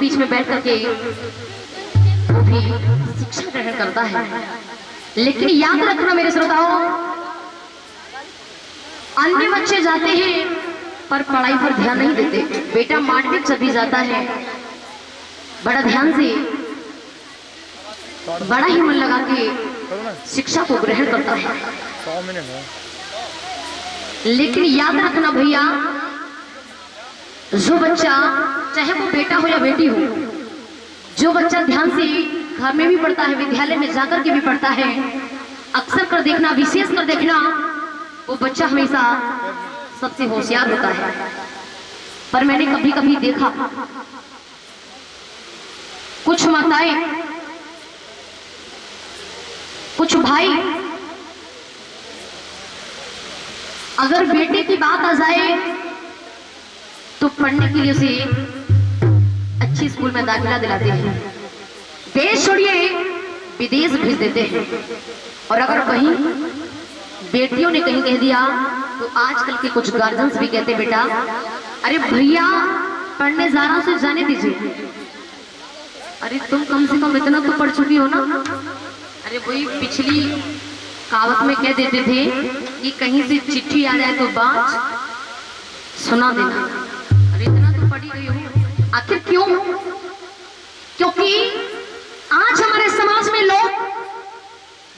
बीच में बैठ करके वो भी शिक्षा ग्रहण करता है। लेकिन याद रखना मेरे श्रोताओं, अन्य बच्चे जाते हैं पर पढ़ाई पर ध्यान नहीं देते। बेटा माध्यमिक जब भी जाता है बड़ा ध्यान से, बड़ा ही मन लगा के शिक्षा को ग्रहण करता है। लेकिन याद रखना भैया, जो बच्चा, चाहे वो बेटा हो या बेटी हो, जो बच्चा ध्यान से घर में भी पढ़ता है, विद्यालय में जाकर के भी पढ़ता है, अक्सर कर देखना, विशेष कर देखना, वो बच्चा हमेशा सबसे होशियार होता है। पर मैंने कभी कभी देखा कुछ माताएं, कुछ भाई, अगर बेटे की बात आ जाए तो पढ़ने के लिए उसे अच्छी स्कूल में दाखिला दिलाते हैं, देश छोड़िए विदेश भेज देते हैं। और अगर वहीं बेटियों ने कहीं कह दिया तो आजकल के कुछ गार्जियंस भी कहते, बेटा अरे भैया पढ़ने जा रहा हूं, जाने दीजिए। अरे तुम कम से कम इतना तो पढ़ चुकी हो ना। अरे वही पिछली कहावत में कह देते थे कि कहीं से चिट्ठी आ जाए तो बात सुना देना। अरे इतना तो पढ़ी गई हो, आखिर क्यों? क्योंकि आज हमारे समाज में लोग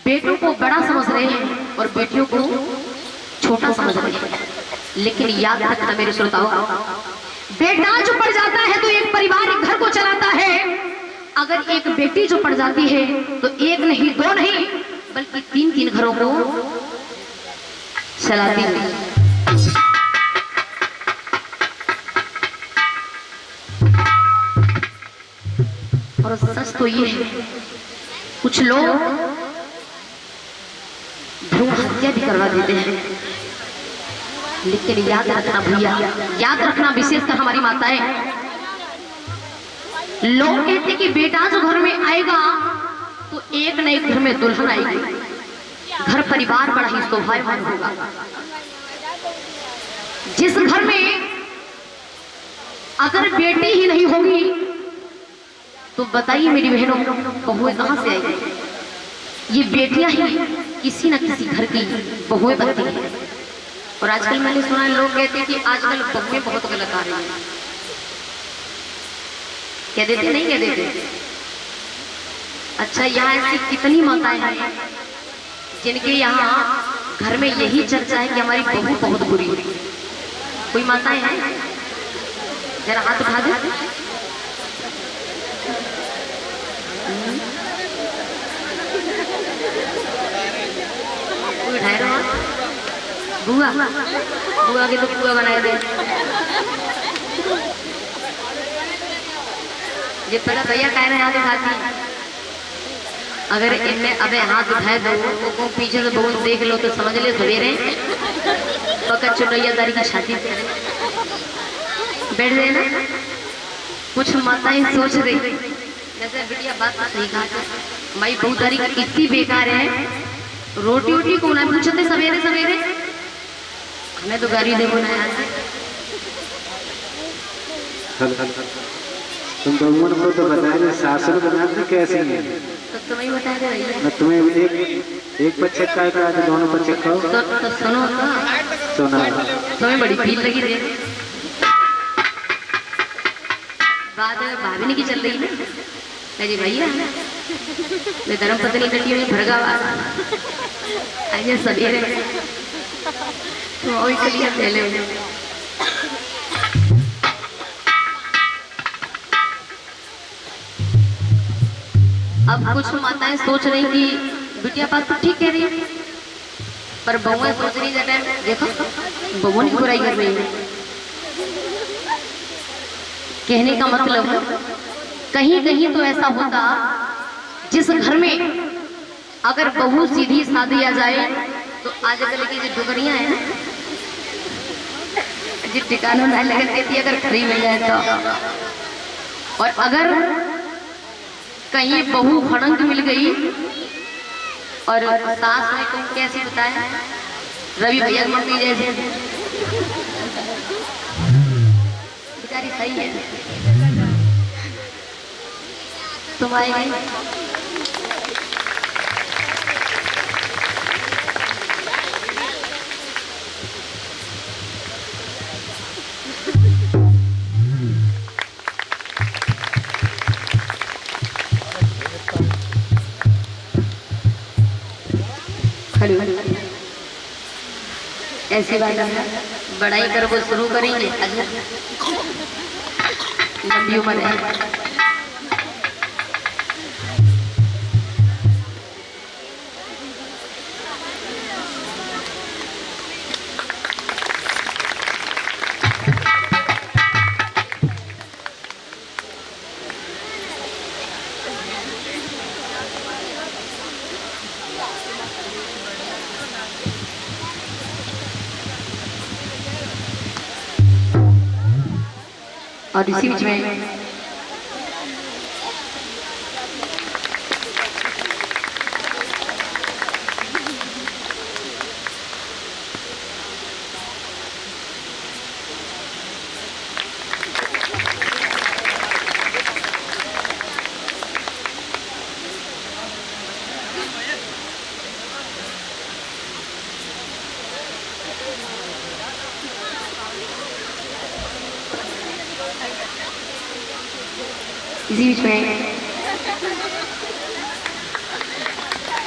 बेटों को बड़ा समझ रहे हैं और बेटियों को छोटा समझ रहे हैं। लेकिन याद रखना मेरे श्रोताओं, बेटा जो पढ़ जाता है तो एक परिवार, एक घर को चलाता है। अगर एक बेटी जो पढ़ जाती है तो एक नहीं, दो नहीं, बल्कि तीन तीन घरों को चलाती है। और सच तो ये है, कुछ लोग भ्रूण हत्या भी करवा देते हैं। लेकिन याद रखना भैया, याद रखना, विशेषकर हमारी माताएं, लोग कहते कि बेटा जो घर में आएगा तो एक न एक घर में दुल्हन आएगी, घर परिवार बड़ा ही शोभायमान होगा। जिस घर में अगर बेटी ही नहीं होगी तो बताइए मेरी बहनों, बहुएं कहां से आएगी? ये बेटियां ही किसी न किसी घर की बहुएं बनती हैं। और आजकल मैंने सुना है, लोग कहते हैं कि आजकल बहुएं बहुत गलत आ रही हैं। कह देते नहीं, कह देते। अच्छा, यहाँ ऐसी कितनी माताएं हैं जिनके यहाँ घर में यही चर्चा है कि हमारी बहू बहुत बुरी। कोई माताएं हैं? जरा हाथ उठा दे। कोई उठाए रहा? बुआ, बुआ के तो बुआ बनाए दे। ये पहला भैया कह रहे हैं हाथ उठाती, अगर इनमें अबे हाथ उठाए दो तो पीछे से बहुत देख लो तो समझ ले सवेरे पकड़ चुनैयादारी की शादी बैठ गए ना। कुछ माताएं सोच रही, जैसे बिटिया बात सही कहा, माई बहुतारी इतनी बेकार है, रोटी वोटी को ना पूछते सवेरे सवेरे, हमें तो गाड़ी देखो ना यहाँ से। तुम दोनों को तो बताए ना, सासुर बनाते कैसे हैं? तो तुम्हें बता दे रही है। मैं तुम्हें एक बच्चे का करा, दोनों बच्चे खाओ। तो सुनो ना, सुना तुम्हें बड़ी भीड़ लगी रे। बात भाभी की चल रही है जी भैया, मैं धर्म पत्नी कटी हुई भरगा आइए सवेरे तो वही कलिया पहले। अब कुछ माताएं सोच रही कि बिटिया बात तो ठीक कह रही है, पर बहुएं सोच रही है, देखो बहुओं की बुराई कर रही है। कहने का मतलब कहीं कहीं तो ऐसा होता, जिस घर में अगर बहू सीधी सादी आ जाए तो आजकल की जो डुगरियां हैं जी ठिकानों ना लगे देती, अगर खड़ी मिल जाए तो। और अगर कहीं बहू फड़ंग मिल गई और सास में तुम कैसी बताए, रवि भैया की मम्मी जैसे बेचारी सही है, तुम आए नहीं। हेलो, ऐसी बात है, बड़ाई करो वो शुरू करेंगे। लंबी उम्र है। और इसी बीच में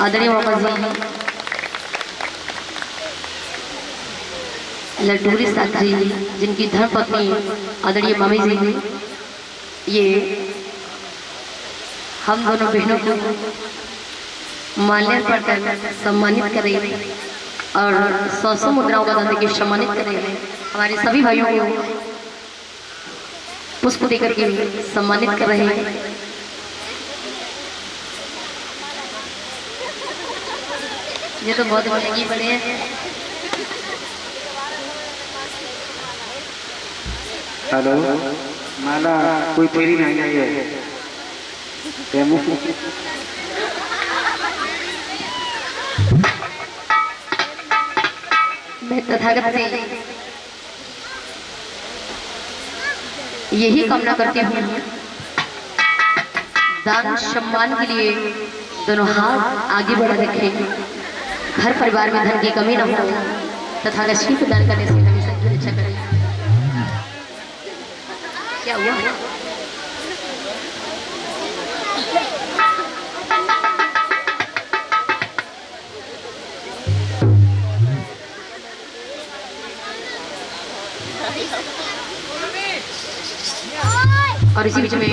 आदरणीय बाबा जी, लड्डूरी साथी जिनकी धर्मपत्नी आदरणीय मम्मी जी, ये हम दोनों बहनों को माल्यार्पण कर सम्मानित कर रही है और 100 मुद्राओं का दान देकर सम्मानित कर रहे हैं। हमारे सभी भाइयों को पुष्प देकर के सम्मानित कर रहे हैं। ये तो बहुत महंगी पड़े हैं। हेलो, माला कोई फेरी नहीं आई है। मैं तथागत से यही कामना करती हूँ, दान सम्मान के लिए दोनों हाथ आगे बढ़ा रखें, घर परिवार में धन की कमी न हो, तथागत श्री को दान करने से हमेशा अच्छा करें। क्या हुआ? और इसी बीच में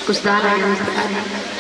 कुछ दान आए हैं।